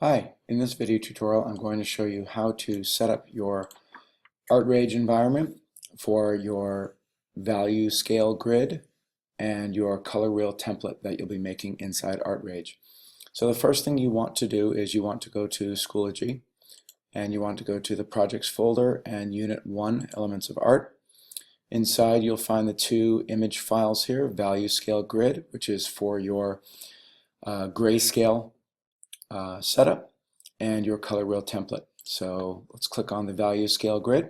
Hi, in this video tutorial I'm going to show you how to set up your ArtRage environment for your value scale grid and your color wheel template that you'll be making inside ArtRage. So the first thing you want to do is you want to go to Schoology and you want to go to the projects folder and unit 1 elements of art. Inside you'll find the two image files here, value scale grid, which is for your grayscale setup, and your color wheel template. So let's click on the value scale grid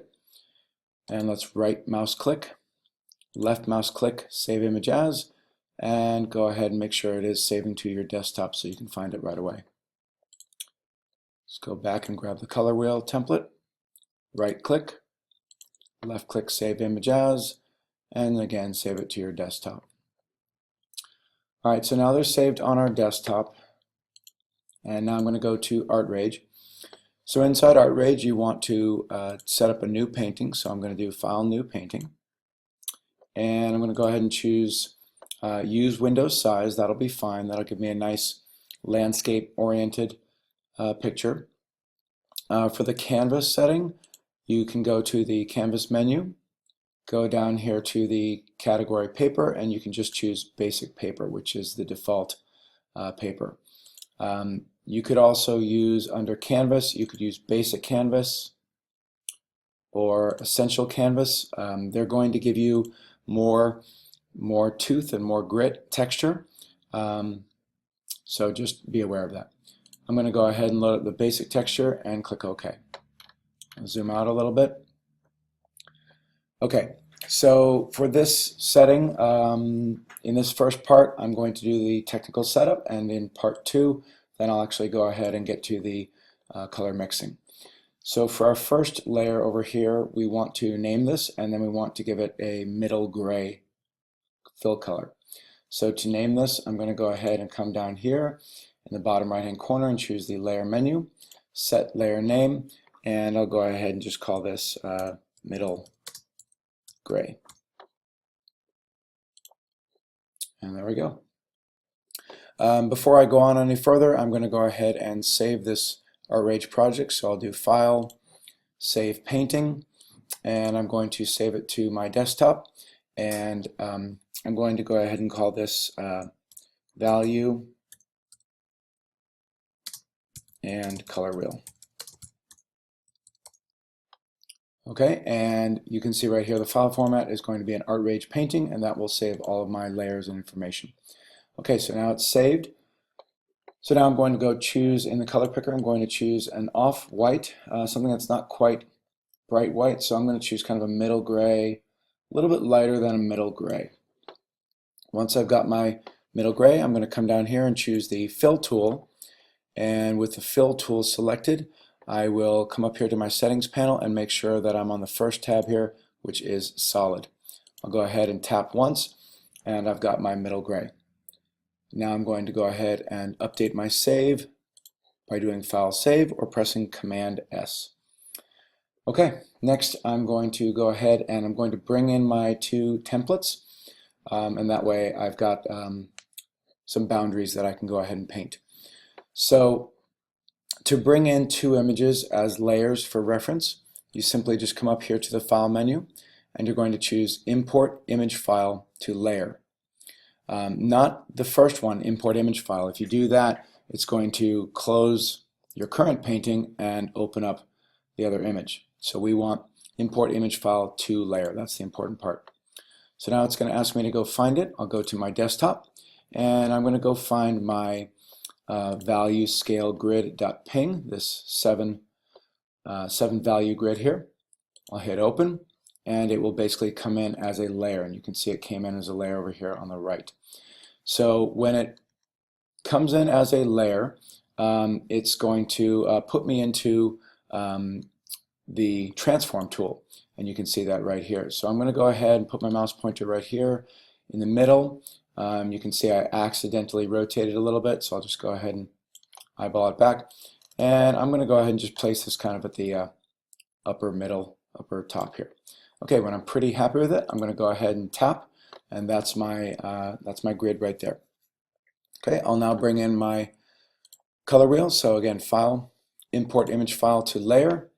and let's right mouse click, left mouse click, save image as, and go ahead and make sure it is saving to your desktop so you can find it right away. Let's go back and grab the color wheel template, right click, left click, save image as, and again save it to your desktop. Alright, so now they're saved on our desktop, and now I'm going to go to ArtRage. So inside ArtRage you want to set up a new painting, so I'm going to do File, New Painting, and I'm going to go ahead and choose Use Windows Size. That'll be fine. That'll give me a nice landscape oriented picture. For the canvas setting, you can go to the canvas menu, go down here to the category paper, and you can just choose basic paper, which is the default paper. You could also use under canvas, you could use basic canvas or essential canvas. They're going to give you more tooth and more grit texture. So just be aware of that. I'm going to go ahead and load up the basic texture and click OK. I'll zoom out a little bit. Okay, so for this setting, in this first part, I'm going to do the technical setup, and in part 2, then I'll actually go ahead and get to the color mixing. So for our first layer over here, we want to name this, and then we want to give it a middle gray fill color. So to name this, I'm going to go ahead and come down here in the bottom right hand corner and choose the layer menu, set layer name, and I'll go ahead and just call this middle gray. And there we go. Before I go on any further, I'm going to go ahead and save this ArtRage project. So I'll do File, Save Painting, and I'm going to save it to my desktop. And I'm going to go ahead and call this Value and Color Wheel. Okay, and you can see right here the file format is going to be an ArtRage painting, and that will save all of my layers and information. Okay, so now it's saved. So now I'm going to go choose in the color picker, I'm going to choose an off-white, something that's not quite bright white, so I'm going to choose kind of a middle gray, a little bit lighter than a middle gray. Once I've got my middle gray, I'm going to come down here and choose the fill tool, and with the fill tool selected, I will come up here to my settings panel and make sure that I'm on the first tab here, which is solid. I'll go ahead and tap once, and I've got my middle gray. Now I'm going to go ahead and update my save by doing File Save or pressing Command S. Okay, next I'm going to go ahead and I'm going to bring in my two templates, and that way I've got some boundaries that I can go ahead and paint. So to bring in two images as layers for reference, you simply just come up here to the File menu and you're going to choose Import Image File to Layer. Not the first one, Import Image File. If you do that, it's going to close your current painting and open up the other image. So we want Import Image File to Layer. That's the important part. So now it's going to ask me to go find it. I'll go to my desktop and I'm going to go find my value scale grid.ping, this seven value grid here. I'll hit open and it will basically come in as a layer, and you can see it came in as a layer over here on the right. So when it comes in as a layer, it's going to put me into the transform tool, and you can see that right here. So I'm going to go ahead and put my mouse pointer right here in the middle. You can see I accidentally rotated a little bit, so I'll just go ahead and eyeball it back, and I'm going to go ahead and just place this kind of at the upper top here. Okay, when I'm pretty happy with it, I'm going to go ahead and tap, and that's my grid right there. Okay, I'll now bring in my color wheel. So again, File, Import Image File to Layer.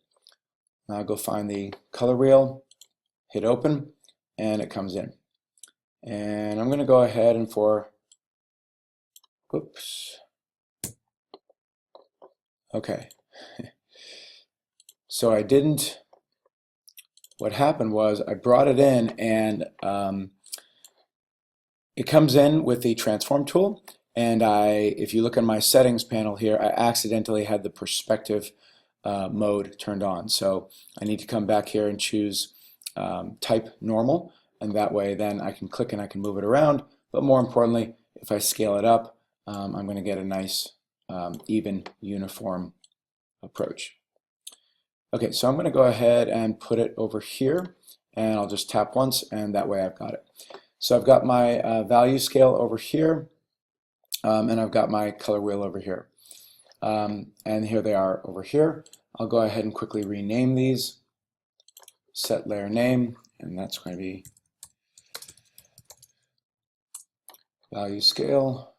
Now go find the color wheel, hit Open, and it comes in. And I'm going to go ahead and whoops. Okay. So what happened was I brought it in, and it comes in with the transform tool, and if you look in my settings panel here, I accidentally had the perspective mode turned on. So I need to come back here and choose type normal, and that way then I can click and I can move it around. But more importantly, if I scale it up, I'm going to get a nice even uniform approach. Okay, so I'm going to go ahead and put it over here, and I'll just tap once, and that way I've got it. So I've got my value scale over here, and I've got my color wheel over here. And here they are over here. I'll go ahead and quickly rename these. Set layer name, and that's going to be value scale.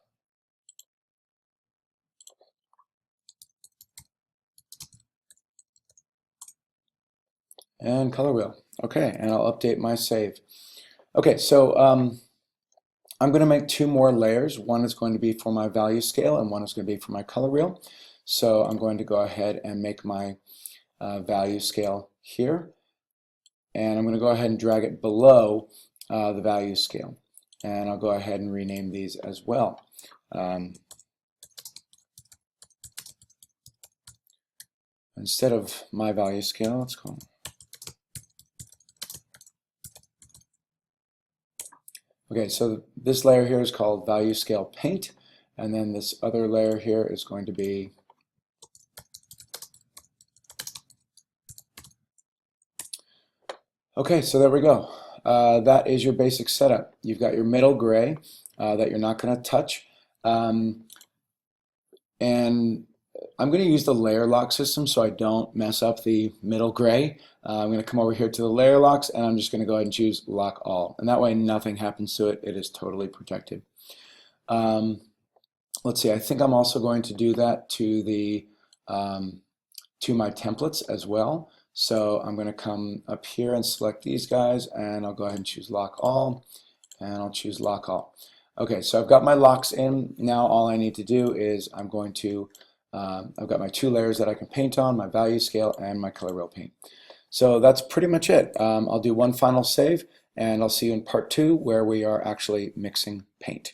And color wheel. Okay, and I'll update my save. Okay, so I'm going to make two more layers. One is going to be for my value scale, and one is going to be for my color wheel. So I'm going to go ahead and make my value scale here, and I'm going to go ahead and drag it below the value scale, and I'll go ahead and rename these as well. Instead of my value scale, let's call it. Okay, so this layer here is called value scale paint, and then this other layer here is going to be okay, so there we go. That is your basic setup. You've got your middle gray that you're not going to touch. And I'm going to use the layer lock system so I don't mess up the middle gray. I'm going to come over here to the layer locks, and I'm just going to go ahead and choose lock all. And that way nothing happens to it. It is totally protected. Let's see, I think I'm also going to do that to the to my templates as well. So I'm going to come up here and select these guys, and I'll go ahead and choose lock all, and I'll choose lock all. Okay, so I've got my locks in. Now all I need to do is I've got my two layers that I can paint on, my value scale and my color wheel paint. So that's pretty much it. I'll do one final save, and I'll see you in part 2 where we are actually mixing paint.